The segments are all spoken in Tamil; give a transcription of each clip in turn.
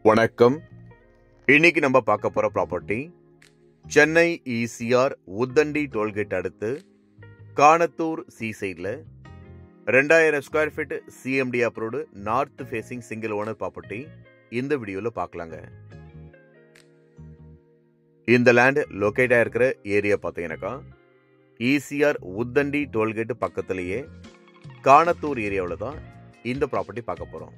வணக்கம். இன்னைக்கு நம்ம பார்க்க போற property Chennai ECR Uthandi tollgate அடுத்து காணத்தூர் சி சைட்ல 2000 square feet CMD approved north facing single owner property இந்த வீடியோல பார்க்கலாங்க. இந்த லேண்ட் லொகேட் ஆயிருக்கிற ஏரியா பார்த்தீங்கன்னாக்கா ஈசிஆர் உத்தண்டி டோல்கேட் பக்கத்திலேயே காணத்தூர் ஏரியாவில் தான் இந்த ப்ராப்பர்ட்டி பார்க்க போறோம்.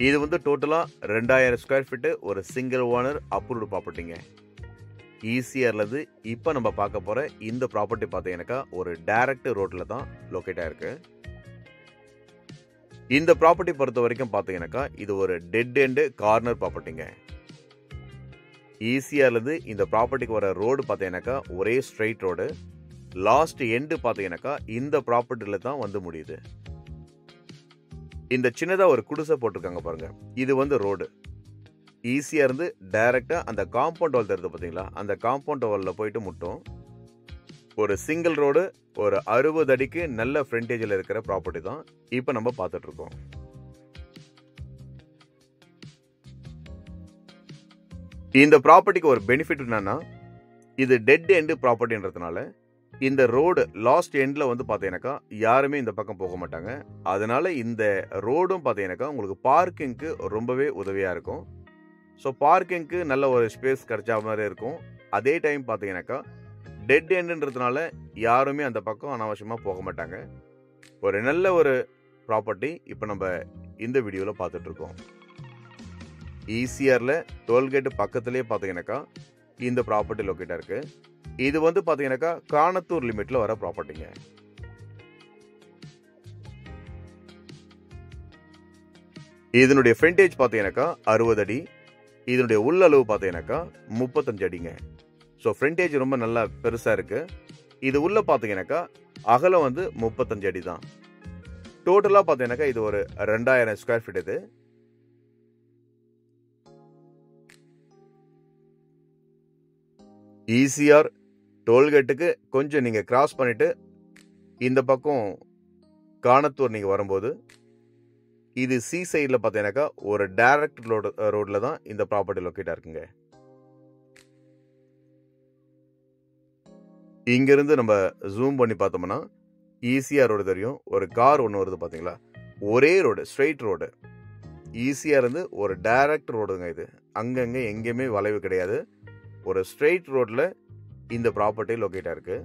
இது வந்து டோட்டலா 2000 ஸ்கொயர் ஃபீட் ஒரு சிங்கிள் ஓனர் அப்ரூவ்டு ப்ராப்பர்ட்டிங்க. ஈசிஆர்ல இருந்து இப்போ நம்ம பார்க்க போற இந்த ப்ராப்பர்ட்டி பார்த்தீங்கன்னாக்கா ஒரு டைரக்ட் ரோட்ல தான் லொகேட் ஆயிருக்கு. இந்த ப்ராப்பர்ட்டி பொறுத்த வரைக்கும் பார்த்தீங்கன்னாக்கா இது ஒரு டெட் எண்ட் கார்னர் ப்ராப்பர்ட்டிங்க. ஈசிஆர்ல இருந்து இந்த ப்ராப்பர்ட்டிக்கு வர ரோடு பார்த்தீங்கன்னாக்கா ஒரே ஸ்ட்ரெயிட் ரோடு. லாஸ்ட் எண்டு பார்த்தீங்கன்னாக்கா இந்த ப்ராப்பர்ட்டில தான் வந்து முடியுது. இந்த சின்னதா ஒரு குடிசை போட்டிருக்காங்க பாருங்க, இது வந்து ரோடு. ஈஸியா இருந்து டைரக்டா அந்த காம்பவுண்ட் வால் தெரியுது பாத்தீங்களா, அந்த காம்பவுண்ட் வால்ல போயிட்டு முட்டும். ஒரு சிங்கிள் ரோடு, ஒரு 60 அடிக்கு நல்ல ஃப்ரண்டேஜில் இருக்கிற ப்ராப்பர்ட்டி தான் இப்போ நம்ம பார்த்துட்டு இருக்கோம். இந்த ப்ராப்பர்ட்டிக்கு ஒரு பெனிஃபிட் என்னன்னா, இது டெட் எண்ட் ப்ராப்பர்ட்டின்றதுனால இந்த ரோடு லாஸ்ட் எண்ட்ல வந்து பார்த்தீங்கன்னாக்கா யாருமே இந்த பக்கம் போக மாட்டாங்க. அதனால இந்த ரோடும் பார்த்தீங்கன்னாக்கா உங்களுக்கு பார்க்கிங்க்கு ரொம்பவே உதவியா இருக்கும். ஸோ பார்க்கிங்க்கு நல்ல ஒரு ஸ்பேஸ் கிடைச்ச மாதிரி இருக்கும். அதே டைம் பார்த்தீங்கன்னாக்கா டெட் எண்டுன்றதுனால யாருமே அந்த பக்கம் அனாவசியமாக போக மாட்டாங்க. ஒரு நல்ல ஒரு ப்ராப்பர்ட்டி இப்போ நம்ம இந்த வீடியோவில் பார்த்துட்டு இருக்கோம். ஈசிஆர்ல டோல்கேட் பக்கத்துலேயே பார்த்தீங்கன்னாக்கா இந்த ப்ராப்பர்ட்டி லொக்கேட்டாக இருக்கு. இது வந்து பாத்தீங்கன்னாக்கா காணத்தூர் லிமிட்ல வர ப்ராப்பர்ட்டிங்க. இதனுடைய ஃப்ரண்டேஜ் பாத்தீங்கன்னாக்கா 60 அடி. இதனுடைய உள்ளளவு பாத்தீங்கன்னாக்கா 35 அடிங்க. ஸோ ஃப்ரண்டேஜ் ரொம்ப நல்லா பெருசா இருக்கு. இது உள்ள பாத்தீங்கன்னாக்கா அகலம் வந்து 35 அடி தான். டோட்டலா பாத்தீங்கன்னாக்கா இது ஒரு 2000 ஸ்கொயர் ஃபீட். இது ஈசிஆர் டோல்கேட்டுக்கு கொஞ்சம் நீங்க கிராஸ் பண்ணிட்டு இந்த பக்கம் காணத்தூர் நீங்க வரும்போது இது சி சைட்ல பார்த்தீங்கன்னாக்கா ஒரு டைரக்ட் ரோட்ல தான் இந்த ப்ராப்பர்ட்டி லொக்கேட்டா இருக்குங்க. இங்க இருந்து நம்ம ஜூம் பண்ணி பார்த்தோம்னா ஈசிஆர் ரோடு தெரியும். ஒரு கார் ஒன்று வருது பாத்தீங்களா, ஒரே ரோடு, ஸ்ட்ரெயிட் ரோடு. ஈசிஆர் இருந்து ஒரு டைரக்ட் ரோடுங்க. இது அங்கங்க எங்கேயுமே வளைவு கிடையாது. ஒரு ஸ்ட்ரெயிட் ரோட்ல இந்த ப்ராப்பர்ட்டி லொகேட்டா இருக்கு.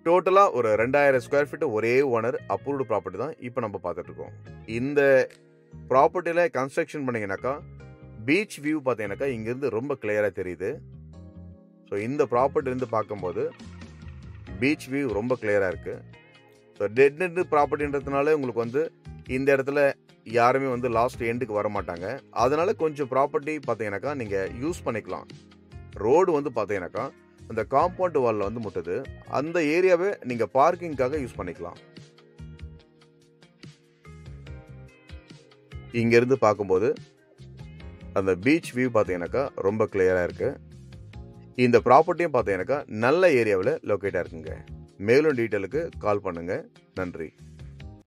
டோட்டலா ஒரு 2000 ஸ்கொயர் ஃபீட் ஒரே ஓனர் அப்ரூவ்டு ப்ராப்பர்ட்டி தான் இப்போ நம்ம பார்த்துட்டு இருக்கோம். இந்த ப்ராப்பர்ட்டியில கன்ஸ்ட்ரக்ஷன் பண்ணீங்கன்னாக்கா பீச் வியூ பார்த்தீங்கன்னாக்கா இங்கிருந்து ரொம்ப கிளியரா தெரியுது. ஸோ இந்த ப்ராப்பர்ட்டி இருந்து பார்க்கும்போது பீச் வியூ ரொம்ப கிளியரா இருக்கு. ஸோ டெட் எண்ட் ப்ராப்பர்ட்டின்றதுனால உங்களுக்கு வந்து இந்த இடத்துல யாருமே வந்து லாஸ்ட் எண்டுக்கு வர மாட்டாங்க. அதனால கொஞ்சம் ப்ராப்பர்ட்டி பார்த்தீங்கன்னாக்கா நீங்க யூஸ் பண்ணிக்கலாம். ரோடு வந்து பார்த்தீங்கன்னாக்கா அந்த காம்பவுண்ட் வால்ல வந்து முட்டுது. அந்த ஏரியாவை நீங்க பார்க்கிங்காக யூஸ் பண்ணிக்கலாம். இங்க இருந்து பார்க்கும்போது அந்த பீச் வியூ பார்த்தீங்கன்னாக்கா ரொம்ப கிளியரா இருக்கு. இந்த ப்ராப்பர்ட்டியும் பார்த்தீங்கன்னாக்கா நல்ல ஏரியாவில் லொக்கேட்டா இருக்குங்க. மேலும் டீட்டெயிலுக்கு கால் பண்ணுங்க. நன்றி.